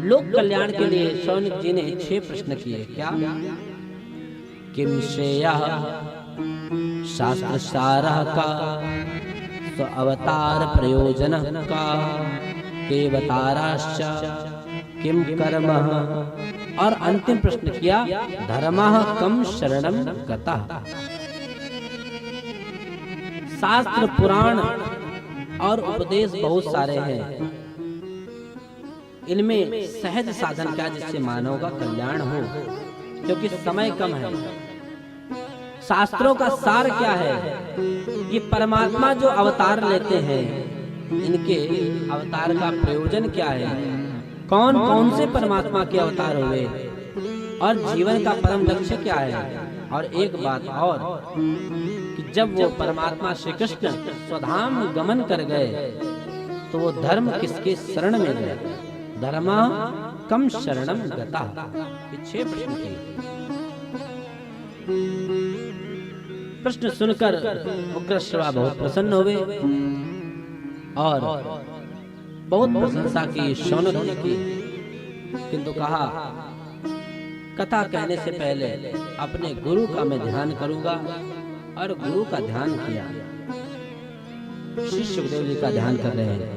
लोक कल्याण के लिए शौनक जी ने 6 प्रश्न किए। क्या? किम श्रेयः शास्त्र सारः का, स्व अवतार प्रयोजन का, केवताराश्च किम कर्म, और अंतिम प्रश्न किया धर्मः कम शरणं गतः। शास्त्र पुराण और उपदेश बहुत सारे हैं, इनमें सहज साधन क्या जिससे मानव का कल्याण हो, क्योंकि समय कम है। शास्त्रों का सार क्या है? ये परमात्मा जो अवतार लेते हैं, इनके अवतार का प्रयोजन क्या है, कौन कौन से परमात्मा के अवतार हुए, और जीवन का परम लक्ष्य क्या है। और एक बात और कि जब वो परमात्मा श्री कृष्ण स्वधाम गमन कर गए तो वो धर्म किसके शरण में गए, धर्मा कम शरणम गता। ये 6 प्रश्न किए। प्रश्न सुनकर उग्रश्रवा बहुत प्रसन्न हुए और बहुत प्रशंसा की शौनक जी की, किंतु कहा कथा कहने से पहले अपने गुरु का मैं ध्यान करूंगा, और गुरु का ध्यान किया। श्री सुखदेव जी का ध्यान कर रहे हैं।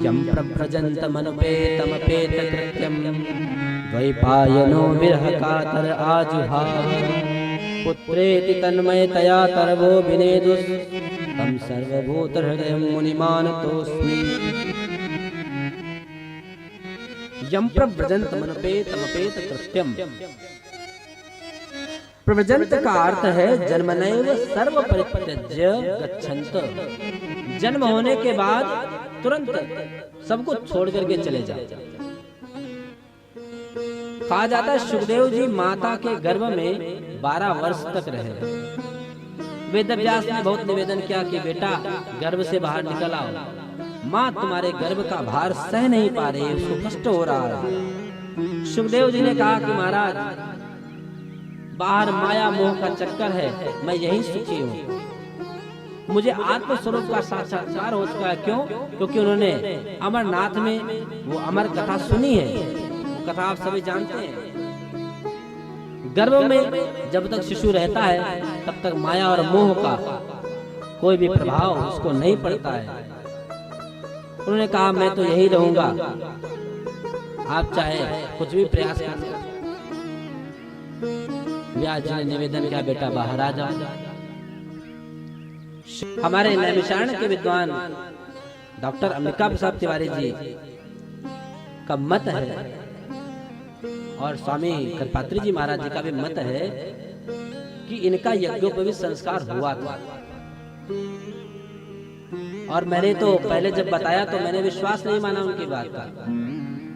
यम प्रव्रजंत मनुपेतमपेत कृत्यम द्वैपायनो विरह कातर आजुहाव, पुत्रेति तन्मयतया तरवो विनेदुस्, तम सर्वभूत हृदय मुनिमानतोऽस्मि। यम प्रव्रजंत मनुपेतमपेत कृत्यम, प्रव्रजंत का अर्थ है जन्मनैव सर्व परित्यज्य गच्छन्त, जन्म होने के बाद तुरंत सब कुछ छोड़ करके चले जाओ। कहा जाता है सुखदेव जी माता के गर्भ में 12 वर्ष तक रहे। वेदव्यास ने बहुत निवेदन किया कि बेटा गर्भ से बाहर निकल आओ, माँ तुम्हारे गर्भ का भार सह नहीं पा रही है, उसको कष्ट हो रहा है। सुखदेव जी ने कहा कि महाराज बाहर माया मोह का चक्कर है, मैं यही सुखी हूँ, मुझे आत्म स्वरूप का साक्षात्कार हो चुका है। क्यों? क्योंकि उन्होंने अमरनाथ में वो अमर कथा सुनी है, वो कथा आप सभी जानते हैं। गर्भ में जब तक शिशु रहता है तब तक माया और मोह का कोई भी प्रभाव उसको नहीं पड़ता है। उन्होंने कहा मैं तो यही रहूंगा, आप चाहे कुछ भी प्रयास करें। व्यास जी ने निवेदन किया बेटा बाहर आ जाओ। हमारे नैमिषारण्य के विद्वान डॉक्टर अंबिका प्रसाद तिवारी जी का मत है, और स्वामी कृपात्री जी महाराज जी का भी मत है कि इनका यज्ञोपवीत संस्कार हुआ था। और मैंने तो पहले जब बताया तो मैंने विश्वास नहीं माना उनकी बात का।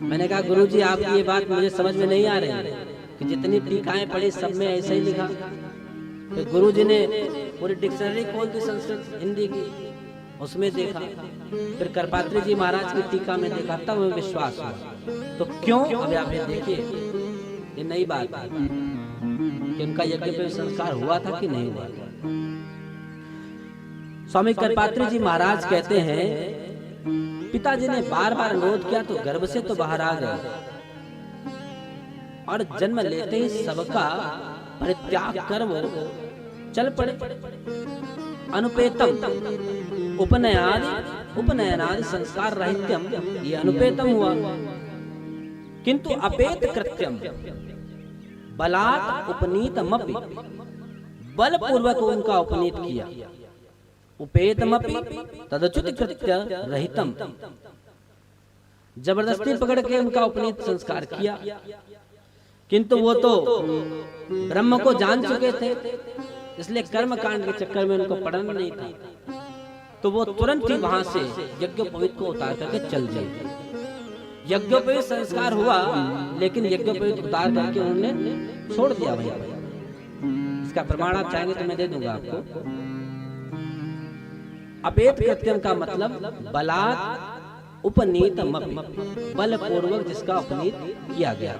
मैंने कहा गुरुजी आपकी ये बात मुझे समझ में नहीं आ रही है कि जितनी टीकाएं पढ़ी सब में ऐसे ही लिखा। तो गुरुजी ने पूरी डिक्शनरी खोल दी संस्कृत हिंदी की, उसमें देखा, फिर कृपात्री जी महाराज की टीका में देखा, तब मुझे विश्वास हुआ। तो क्यों? अभी आप ये देखिए, ये नई बात है कि उनका यज्ञ पे संस्कार हुआ था कि नहीं हुआ था। स्वामी कृपात्री जी महाराज कहते हैं पिताजी ने बार बार अनुरोध किया तो गर्भ से तो बाहर आ गए, और जन्म लेते ही सबका परित्याग कर वो चल पड़े। अनुपेतम उपनयनादि संस्कार रहित्यम, ये अनुपेतम हुआ। किंतु अपेत कृत्यम बलात् उपनीतमपि, बलपूर्वक उनका उपनीत किया। उपेतमपि तदच्युत कृत्य रहितम, जबरदस्ती पकड़ के उनका उपनीत संस्कार किया। किंतु वो तो ब्रह्म को जान चुके थे, इसलिए कर्म कांड के चक्कर में उनको पढ़ना नहीं था। तो वो तुरंत ही वहां से यज्ञोपवीत को उतार करके चल गए। यज्ञोपवीत संस्कार हुआ, लेकिन यज्ञोपवीत उतार करके उन्होंने छोड़ दिया भैया। इसका प्रमाण आप चाहेंगे तो मैं दे दूंगा आपको। अपेत कृत्यम का मतलब बलात् उपनीतमपि, बलपूर्वक जिसका उपनीत किया गया।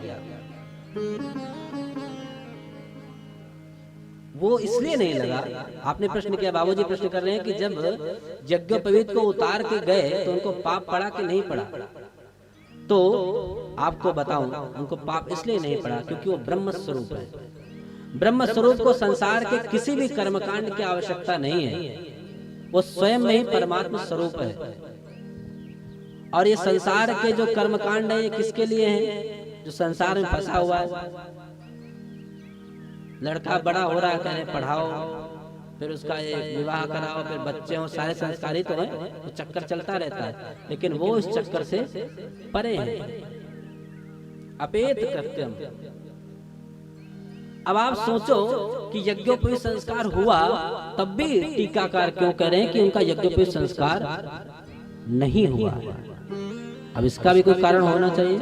वो इसलिए नहीं लगा। आपने प्रश्न किया, बाबूजी प्रश्न कर रहे हैं कि जब यज्ञोपवीत को उतार के गए तो उनको पाप पड़ा कि नहीं पड़ा? तो आपको बताऊं, उनको पाप इसलिए नहीं पड़ा क्योंकि वो ब्रह्म स्वरूप है। ब्रह्म स्वरूप को संसार के किसी भी कर्मकांड की आवश्यकता नहीं है, वो स्वयं में ही परमात्मा स्वरूप है। और ये संसार के जो कर्मकांड है ये किसके लिए हैं? जो संसार में फंसा हुआ है। लड़का बड़ा हो रहा है, कह रहे पढ़ाओ, फिर उसका एक विवाह कराओ, फिर बच्चे हो, सारे संस्कारी तो है, तो चक्कर चलता रहता है। लेकिन वो इस चक्कर से परे हैं। अपेत कृत्यम। अब आप सोचो कि यज्ञोपवीत संस्कार हुआ, तब भी टीकाकार क्यों कह रहे हैं कि उनका यज्ञोपवीत संस्कार नहीं हुआ। अब इसका भी कोई कारण होना चाहिए।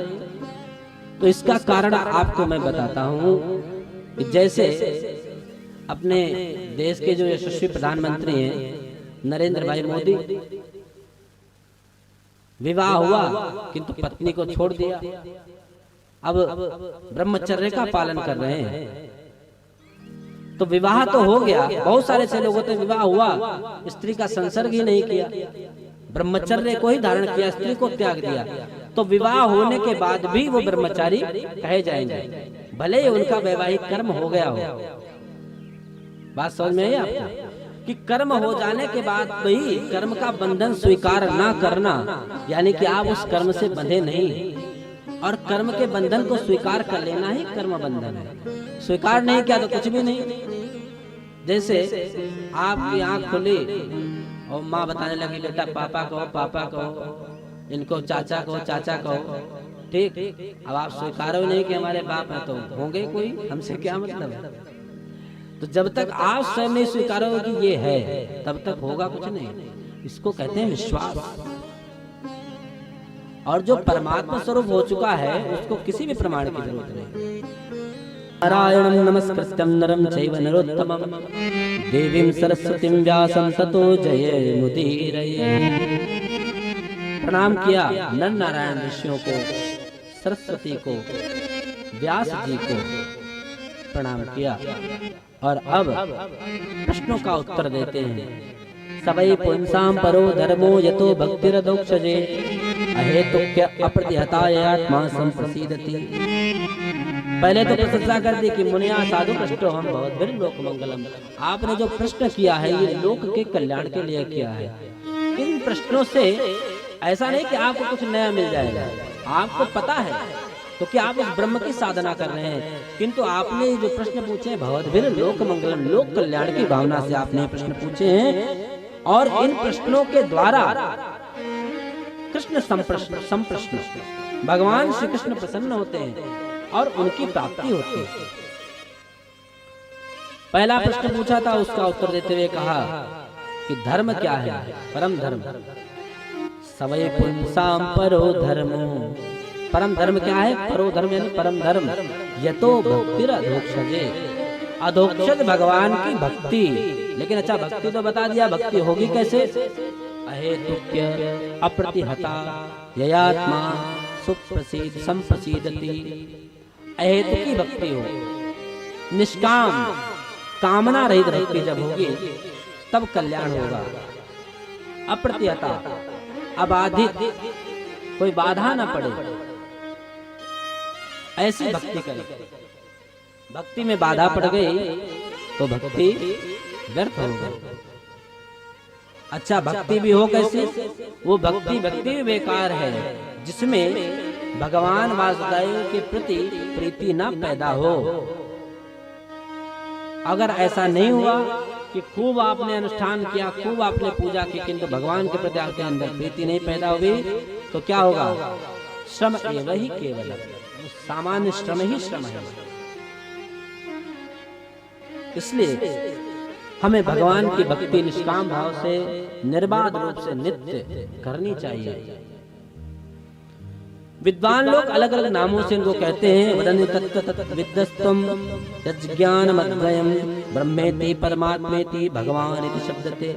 तो इसका कारण आपको मैं बताता हूं कि जैसे अपने देश के जो यशस्वी प्रधानमंत्री हैं नरेंद्र भाई मोदी, विवाह हुआ किंतु पत्नी को छोड़ दिया। अब ब्रह्मचर्य का पालन कर रहे हैं। तो विवाह तो हो गया, बहुत सारे ऐसे लोग होते, विवाह हुआ, स्त्री का संसर्ग ही नहीं किया, ब्रह्मचर्य को ही धारण किया, स्त्री को त्याग दिया, तो विवाह होने के बाद भी वो ब्रह्मचारी कहे जाएंगे, भले ही उनका वैवाहिक कर्म हो गया हो। बात समझ में आई आपको कि कर्म हो जाने के बाद भी कर्म का बंधन स्वीकार ना करना, यानी कि आप उस कर्म से बंधे नहीं, और कर्म के बंधन को स्वीकार कर लेना ही कर्म बंधन है। स्वीकार नहीं किया तो कुछ भी नहीं। जैसे आपकी आंख खुली और माँ बताने लगी बेटा पापा कहो, पापा कहो, इनको चाचा कहो, चाचा कहो, ठीक। अब आप स्वीकारो नहीं कि हमारे बाप है, तो होंगे कोई, हमसे क्या मतलब है। तो जब तक आप स्वयं नहीं स्वीकारोगे कि ये है, तब तक होगा कुछ नहीं। इसको कहते हैं विश्वास। और जो परमात्मा स्वरूप हो चुका है उसको किसी भी प्रमाण की जरूरत नहीं। नारायणं नमस्कृत्यं नरं चैव नरोत्तमं देवीं सरस्वतीं व्यासं ततो जयमुदीरये। प्रणाम किया नर नारायण ऋषियों को, सरस्वती को, व्यास जी को प्रणाम किया। और अब प्रश्नों का उत्तर देते हैं। सबई पुंसां परो धर्मो यतो भक्तिरदोक्षजे अहेतुक्य अप्रतिहताय आत्मा संप्रसीदति। पहले तो प्रशंसा कर दी कि मुनिया साधु पृष्ठो हम बहुत बड़े लोक मंगलम। आपने जो प्रश्न किया है ये लोक के कल्याण के लिए किया है। इन प्रश्नों से ऐसा नहीं कि आपको कुछ नया मिल जाएगा, आपको पता है क्योंकि आप उस ब्रह्म की साधना कर रहे हैं। किंतु आपने जो प्रश्न पूछे भगवद्भिर लोक मंगलम, लोक कल्याण की भावना से आपने प्रश्न पूछे हैं, और इन प्रश्नों के द्वारा कृष्ण संप्रश्न भगवान श्री कृष्ण प्रसन्न होते हैं और उनकी प्राप्ति होती है। पहला प्रश्न पूछा था, उसका उत्तर देते हुए कहा कि धर्म क्या है, परम धर्म। सवै पुंसां परो धर्मो, परम धर्म क्या है? परो धर्म यानी परम धर्म। यतो भक्तिर अधोक्षजे, अधोक्षज भगवान की भक्ति। लेकिन अच्छा भक्ति तो बता दिया, भक्ति होगी कैसे? अहेतुक्य अप्रतिहता ययात्मा सुप्रसीद संप्रसीदति। अहेतुकी भक्ति हो, निष्काम कामना रहित भक्ति जब होगी तब कल्याण होगा। अप्रतिहता अबाधित, कोई बाधा ना पड़े, ऐसी भक्ति करें। भक्ति में बाधा पड़ गई तो भक्ति व्यर्थ हो गई। अच्छा भक्ति भी हो कैसे? वो भक्ति भी बेकार है जिसमें भगवान वासुदेव के प्रति प्रीति ना पैदा हो। अगर ऐसा नहीं हुआ कि खूब आपने अनुष्ठान किया, खूब आपने पूजा की, किंतु भगवान के प्रति आपके अंदर प्रीति नहीं पैदा हुई, तो क्या होगा? श्रम एवं ही केवल, सामान्य श्रम ही श्रम है। इसलिए हमें भगवान की भक्ति निष्काम भाव से निर्बाध रूप से नित्य करनी चाहिए। विद्वान लोग अलग अलग नामों से इनको कहते हैं। वदन्ति तत्तत् विद्वस्त्वं यज्ज्ञानमद्वयं ब्रह्मेति परमात्मेति भगवान इति शब्दते।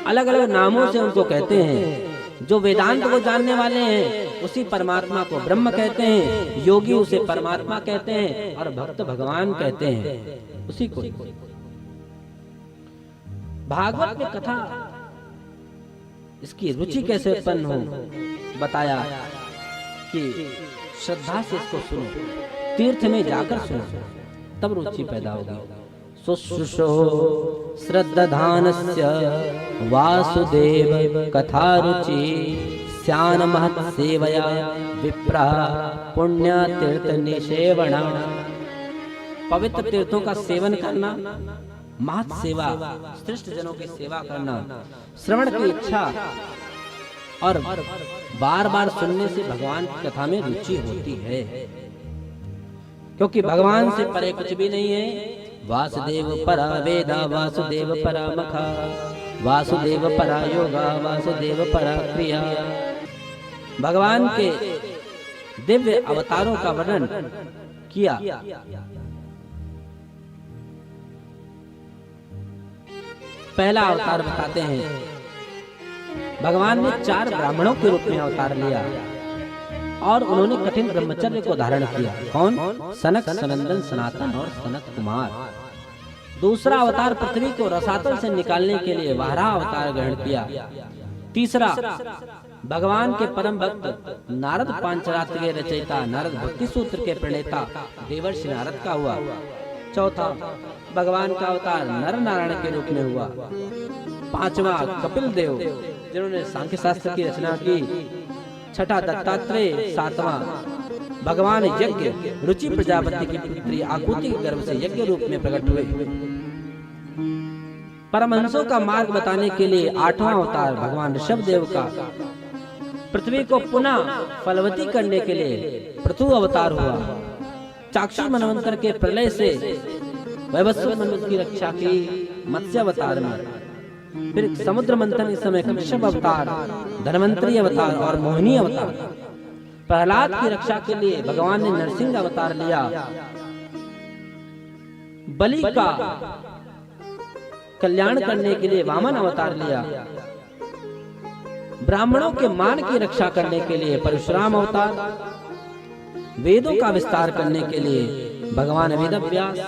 अलग अलग नामों से उनको कहते हैं। जो वेदांत को जानने वाले हैं उसी परमात्मा को ब्रह्म कहते हैं, योगी उसे परमात्मा कहते हैं, और भक्त भगवान कहते हैं उसी को। भागवत में कथा इसकी रुचि कैसे उत्पन्न हो बताया कि श्रद्धा से इसको सुनो, तीर्थ में जाकर सुनो, तब रुचि पैदा होगी। शुश्रूषो श्रद्धानस्य वासुदेव कथा रुचि स्यान महत् सेवया विप्रा पुण्य तीर्थ निषेवण। पवित्र तीर्थों का सेवन करना, महत् सेवा, श्रेष्ठ जनों की सेवा करना, श्रवण की इच्छा और बार बार सुनने से भगवान की कथा में रुचि होती है, क्योंकि भगवान से परे कुछ भी नहीं है। वासुदेव परा वेदा वासुदेव परा मखा वासुदेव परा योगा वासुदेव परा क्रिया। भगवान के दिव्य अवतारों का वर्णन किया। पहला अवतार बताते हैं, भगवान ने 4 ब्राह्मणों के रूप में अवतार लिया और उन्होंने कठिन ब्रह्मचर्य को धारण किया। कौन? सनक, सनंदन, सनातन और सनत कुमार। दूसरा अवतार पृथ्वी को रसातल से निकालने के लिए वाराह अवतार ग्रहण किया। तीसरा भगवान के परम भक्त नारद पांचरात्र के रचयिता, नारद भक्ति सूत्र के प्रणेता देवर्षि नारद का हुआ। चौथा भगवान का अवतार नर नारायण के रूप में हुआ। पांचवा कपिल देव जिन्होंने सांख्य शास्त्र की रचना की। छठा दत्तात्रेय। सातवां भगवान यज्ञ रुचि प्रजापति की पुत्री आकुति के गर्भ से यज्ञ रूप में प्रकट हुए। परमहंसों का मार्ग बताने के लिए 8वां अवतार भगवान ऋषभ देव का पृथ्वी को पुनः फलवती करने के लिए पृथु अवतार हुआ। चाक्षुष मनवंतर के प्रलय से वैवस्वत मनुष्य की रक्षा की मत्स्य अवतार में। फिर समुद्र मंथन के समय कश्यप अवतार, धनवंतरी अवतार और मोहिनी अवतार। प्रहलाद की रक्षा के लिए भगवान ने नरसिंह अवतार लिया। बलि का कल्याण करने के लिए वामन अवतार लिया। ब्राह्मणों के मान की रक्षा करने के लिए परशुराम अवतार। वेदों का विस्तार करने के लिए भगवान वेदव्यास।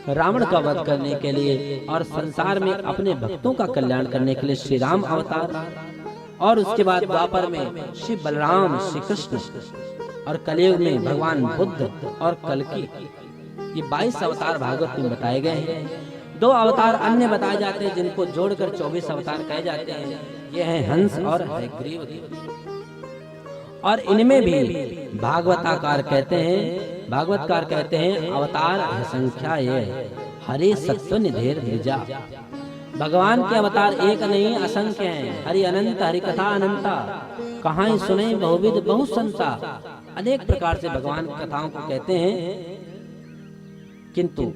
रावण का वध करने के लिए और संसार में अपने भक्तों का कल्याण करने के लिए श्री राम अवतार। और उसके बाद द्वापर में श्री बलराम, श्री कृष्ण और कलयुग में भगवान बुद्ध और कल्कि। ये 22 अवतार भागवत में बताए गए हैं। 2 अवतार अन्य बताए जाते हैं जिनको जोड़कर 24 अवतार कहे जाते हैं। ये हैं हंस और हयग्रीव। और इनमें भी भागवताकार कहते हैं अवतार है संख्या ये हरि सत्व निधेर द्विजा। भगवान के अवतार एक नहीं असंख्य हैं। हरि अनंत, हरि कथा अनंता, कहां सुने बहुविध बहु संता। अनेक प्रकार से भगवान की कथाओं को कहते हैं, किंतु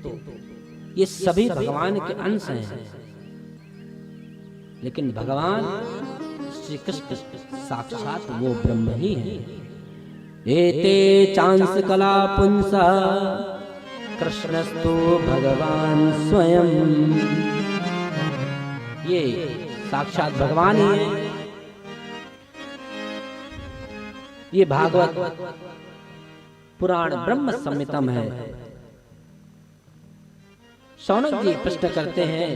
ये सभी भगवान के अंश हैं। लेकिन भगवान श्री कृष्ण साक्षात वो ब्रह्म ही है। एते चांस कला पुंसा कृष्णस्तु भगवान स्वयं। ये साक्षात भगवान ही है। ये भागवत पुराण ब्रह्म संहितम है। शौनक जी प्रश्न करते हैं,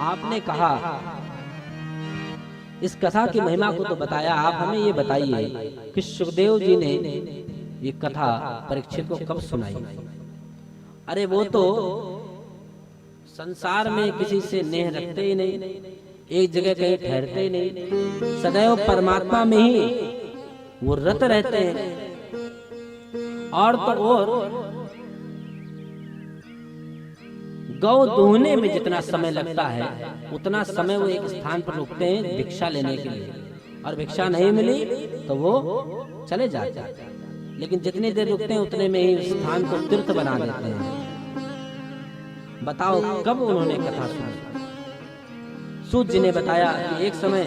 आपने कहा इस कथा की महिमा को तो बताया, आप हमें ये बताइए कि सुखदेव जी ने ये कथा परीक्षित को कब सुनाई? अरे वो तो संसार में किसी से नेह रखते ही नहीं, एक जगह कहीं ठहरते ही नहीं, सदैव परमात्मा में ही वो रत रहते हैं। और तो और गौ दूहने में जितना समय लगता है उतना समय वो एक स्थान पर रुकते हैं भिक्षा लेने के लिए, और भिक्षा नहीं मिली तो वो चले जाते हैं। लेकिन जितनी देर रुकते हैं उतने में ही उस स्थान को तीर्थ बना देते हैं। बताओ कब उन्होंने कथा सुनी? सूत जी ने बताया कि एक समय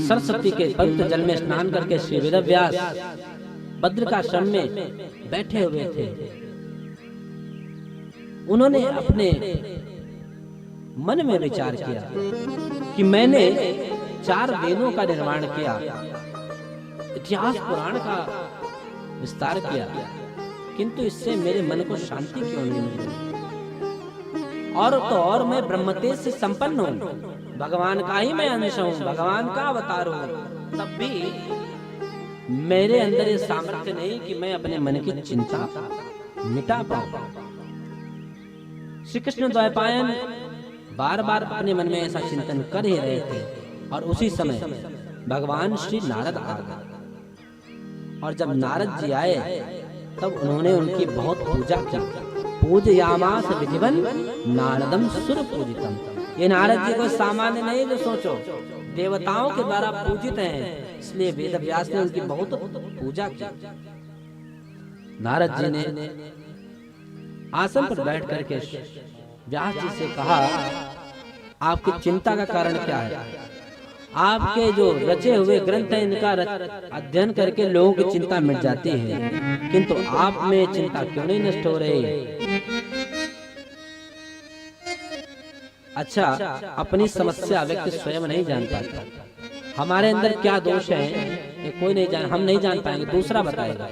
सरस्वती के पवित्र जल में स्नान करके श्री वेदव्यास बद्रिकाश्रम में बैठे हुए थे। उन्होंने अपने मन में विचार किया कि मैंने 4 वेदों का निर्माण किया, इतिहास पुराण का विस्तार किया, किंतु इससे मेरे मन को शांति क्यों नहीं मिली? और तो और मैं ब्रह्मतेज से संपन्न हूँ, भगवान का ही मैं अंश हूँ, भगवान का अवतार हूँ, तब भी मेरे अंदर ये सामर्थ्य नहीं कि मैं अपने मन की चिंता मिटा पाऊं। श्री कृष्ण द्वैपायन बार बार अपने मन में ऐसा चिंतन कर ही रहे थे और उसी समय भगवान श्री नारद आ गए। और जब नारद जी आए तब उन्होंने उनकी बहुत पूजा की। पूजयामास विधिवन नारदम सुर पूजितम। ये नारद जी को सामान्य नहीं जो सोचो, देवताओं के द्वारा पूजित हैं, इसलिए वेद व्यास ने उनकी बहुत पूजा की। नारद जी ने आसन पर बैठ करके व्यास जी से कहा, आपकी चिंता का कारण क्या है? आपके जो रचे हुए ग्रंथ हैं इनका अध्ययन करके लोगों की चिंता मिट जाती है, किंतु आप में चिंता क्यों नहीं नष्ट हो रही? अच्छा, अपनी समस्या व्यक्ति स्वयं नहीं जान पाता। हमारे अंदर क्या दोष है ये कोई नहीं जान, हम नहीं जान पाएंगे, दूसरा बताएगा।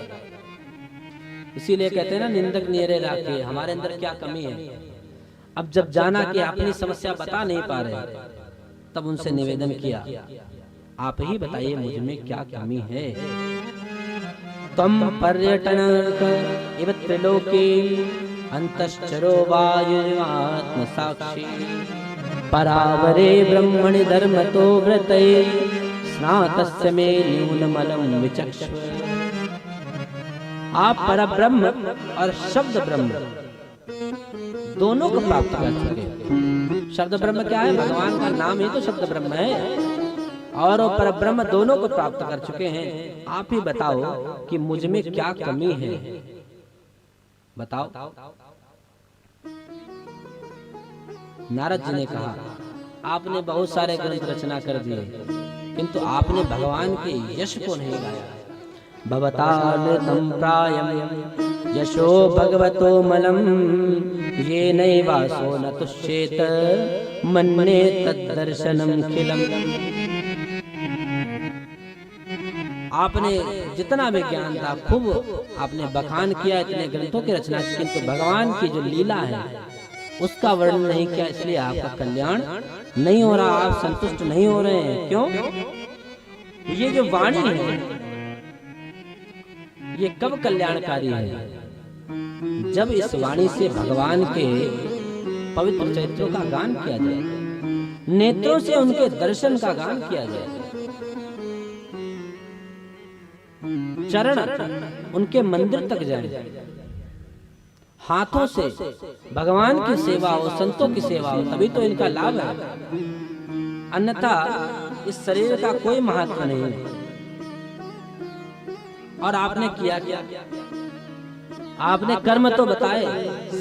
इसीलिए कहते हैं ना, निंदक नियरे राखे, हमारे अंदर क्या कमी है। अब जब जाना कि अपनी समस्या बता नहीं पा रहे, तब उनसे निवेदन किया, आप ही बताइए मुझ में क्या कमी है। तम पर्यटन इव त्रिलोके अंतश्चरो वायुर्आत्म साक्षी परावरे ब्रह्मणि धर्मतो व्रते स्नातस्य मे न्यूनमलं विचक्ष। आप परब्रह्म और शब्द ब्रह्म दोनों को प्राप्त कर चुके। शब्द ब्रह्म क्या है? भगवान का नाम ही तो शब्द ब्रह्म है। और परब्रह्म दोनों को प्राप्त कर चुके हैं। आप ही बताओ कि मुझ में क्या कमी है, बताओ। नारद जी ने कहा, आपने बहुत सारे ग्रंथ रचना कर दिए, किंतु आपने भगवान के यश को नहीं गाया। भवतानृतं प्रायं यशो भगवतो मलम ये नैवासो न तुष्येत मन्ये तद्दर्शनम खिलम। आपने जितना भी ज्ञान था खूब आपने बखान किया, इतने ग्रंथों की रचना की, किंतु भगवान की जो लीला है उसका वर्णन नहीं किया, इसलिए आपका कल्याण नहीं हो रहा, आप संतुष्ट नहीं हो रहे हैं। क्यों? ये जो वाणी है ये कब कल्याणकारी है? जब इस वाणी से भगवान के पवित्र चरित्रों का गान किया जाए, नेत्रों से उनके दर्शन का गान किया जाए, चरण उनके मंदिर तक जाए, हाथों से भगवान की सेवा हो, संतों की सेवा हो, तभी तो इनका लाभ है। अन्यथा इस शरीर का कोई महत्व नहीं है। और आपने किया क्या? आपने कर्म तो बताए,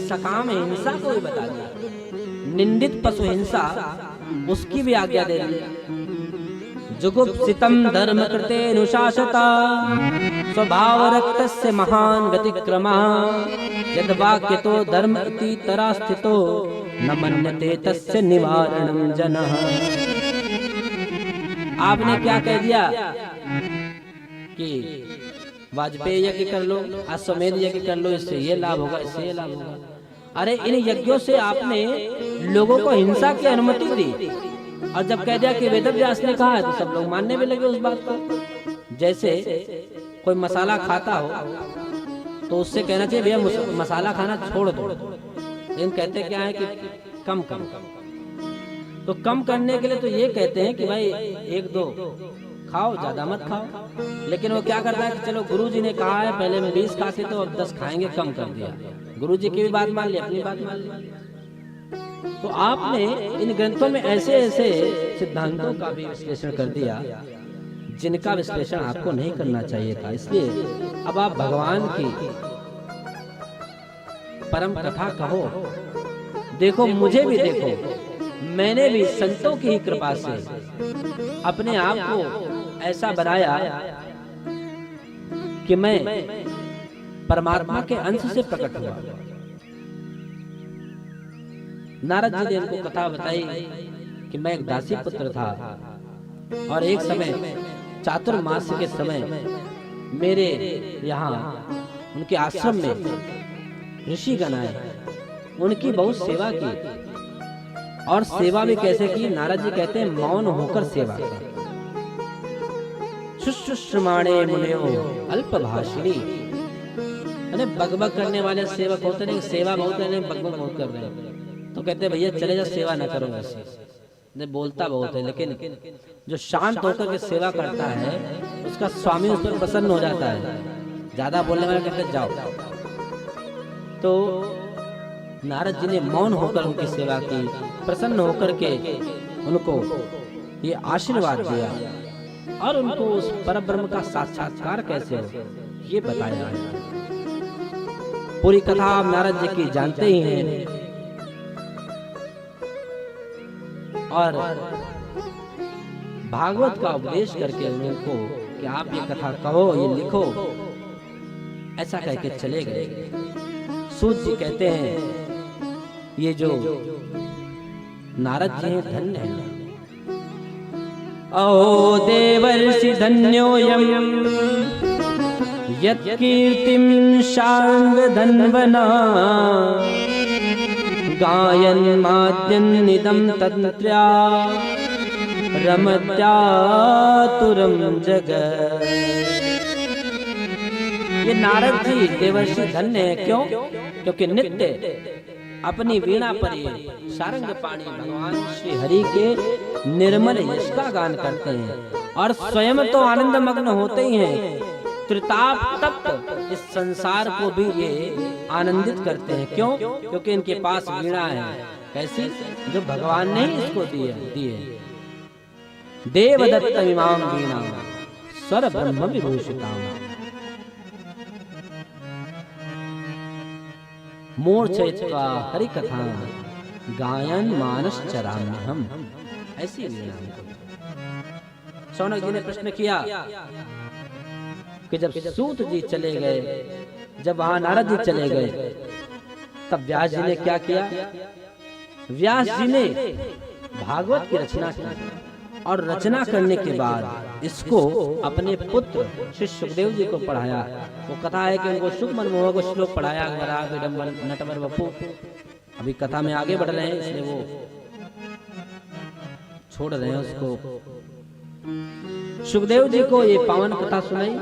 सकाम हिंसा को भी बता दिया। निंदित पशु हिंसा उसकी भी आज्ञा दे दी। जुगुप्सितम धर्म कृते अनुशासता स्वभाव रक्तस्य महान व्यतिक्रमः यद वाक्यतो धर्म इति तरास्थितो न मन्यते तस्य निवारणं जनः। आपने क्या कह दिया कि वाजपेयी यज्ञ कर लो, अश्वमेध यज्ञ कर लो, इससे ये लाभ होगा, इससे ये लाभ होगा। अरे इन यज्ञों से आपने लोगों को हिंसा की अनुमति दी, और जब कह दिया कि वेद व्यास ने कहा है तो सब लोग मानने भी लगे उस बात को। जैसे कोई मसाला खाता हो तो उससे कहना चाहिए भैया मसाला खाना छोड़ दो, लेकिन कहते क्या है कि कम कम। तो कम करने के लिए तो ये कहते हैं कि भाई एक दो खाओ, ज्यादा मत खाओ। लेकिन वो क्या करता है कि चलो गुरुजी ने कहा है पहले में 20 खाते तो अब 10 खाएंगे, कम कर दिया। गुरुजी की भी बात मान ली, अपनी बात मान ली। तो आपने इन ग्रंथों में ऐसे ऐसे सिद्धांतों का भी विश्लेषण कर दिया जिनका विश्लेषण आपको नहीं करना चाहिए था। इसलिए अब आप भगवान की परम कथा कहो। देखो, मुझे भी देखो, मैंने भी संतों की ही कृपा से अपने आप को ऐसा बनाया कि मैं परमात्मा के अंश से प्रकट हुआ। नारद जी ने उनको कथा बताई कि मैं एक दासी पुत्र था और एक समय चातुर्मास के समय मेरे यहाँ उनके आश्रम में ऋषिगण आए, उनकी बहुत सेवा की। और सेवा भी कैसे की? नारद जी कहते हैं मौन होकर सेवा की। शुश्रूषमाणे मुनियो अल्पभाषिणी। अरे बकबक करने वाले सेवक होते नहीं, सेवा बहुत है, बकबक बहुत कर रहे हैं, तो कहते भैया चले जा, सेवा ना करो वैसे। नहीं बोलता बहुत है, लेकिन जो शांत होकर के सेवा करता है उसका स्वामी उस पर प्रसन्न हो जाता है। ज्यादा बोलने वाले कहते जाओ। तो नारद जी ने मौन होकर उनकी सेवा की, प्रसन्न होकर के उनको ये आशीर्वाद दिया और उनको उस परब्रह्म का साक्षात्कार कैसे हो ये बताया है। पूरी कथा आप नारद जी की जानते ही हैं। और भागवत का उपदेश करके उनको कि आप ये कथा कहो, ये लिखो, ऐसा कह के चले गए। सूत जी कहते हैं ये जो नारद जी हैं धन्य हैं। ओ देवर्षि धन्योऽयं यत् कीर्तिं शार्ङ्ग धन्वना गायन् माद्यन्निदं तन्त्र्या रमत्यातुरं जगत्। ये नारद जी देवर्षि धन्य है। क्यों? क्योंकि नित्य अपनी वीणा पर ये सारंग पाणी भगवान श्री हरि के निर्मल यश का गान करते हैं और स्वयं तो आनंद मग्न होते ही हैं, त्रिताप तप्त इस संसार को भी ये आनंदित करते हैं। क्यों? क्योंकि इनके पास वीणा है। कैसी? जो भगवान ने ही इसको दी है। देवदत्त इमाम वीणा स्वर ब्रह्म विभूषिताम मूर्छयित्वा हरि कथा गायन मानस चराम्यहम्। ऐसी वीणा। शौनक जी ने प्रश्न किया कि जब सूत जी चले गए, जब वहां नारद जी चले गए, तब व्यास जी ने क्या किया? व्यास जी ने भागवत की रचना की और रचना करने के बाद इसको अपने पुत्र श्री सुखदेव जी को पढ़ाया। वो कथा है कि उनको सुख मनमोह को श्लोक पढ़ाया, नटवर बपू। अभी कथा में आगे बढ़ रहे हैं, इसलिए वो छोड़ रहे हैं उसको। सुखदेव जी को ये पावन कथा सुनाई